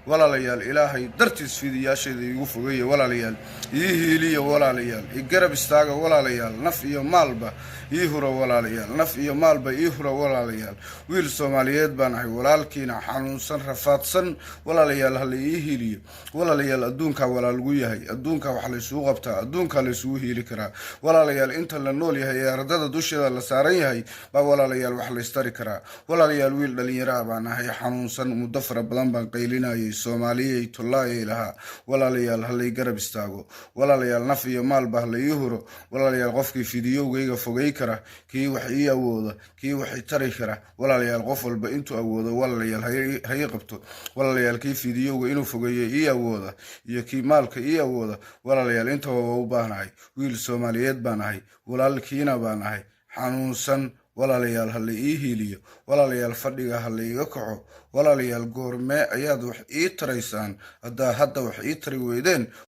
walaalayaal ilaahay dartiis fidiyaasheeda igu fogeeye walaalayaal ii hiiliya walaalayaal i garab istaaga walaalayaal naf iyo maalba ii hura walaalayaal naf iyo maalba ii hura walaalayaal wiil Soomaaliyeed baan ahay walaalkiina xanuunsan rafaadsan walaalayaal hal ii hiiliyo walaalayaal adduunka walaalgu yahay adduunka wax la isugu qabtaa adduunka la isugu hiili karaa walaalayaal inta la nool yahay ee ardada dusheeda la saaran yahay baa walaalayaal wax la istari karaa walaalayaal wiil dhalinyaro baan ahay xanuunsan muddo fara badan baan qaylinayay Soomaaliyeey tullaayay lahaa walaalayaal hal ii garab istaago walaalayaal naf iyo maalba hal ii huro walaalayaal qofkii fiidiyowgayga fogay kara kii wax ii awooda kii wax tari kara walaalayaal qof walba intuu awoodo walaalayaal hay qabto walaalayaal kii fiidiyowga inuu fogeeyo ii awooda iyo kii maalka ii awooda walaalayaal inta waa u baahnahay wiil Soomaaliyeed baan ahay walaalkiina baan ahay xanuunsan walaalayaal hal ii hiiliyo walaalayaal fadhiga hal iiga kaco walaalayaal goormee ayaad wax ii taraysaan hadda wax ii tari weydeen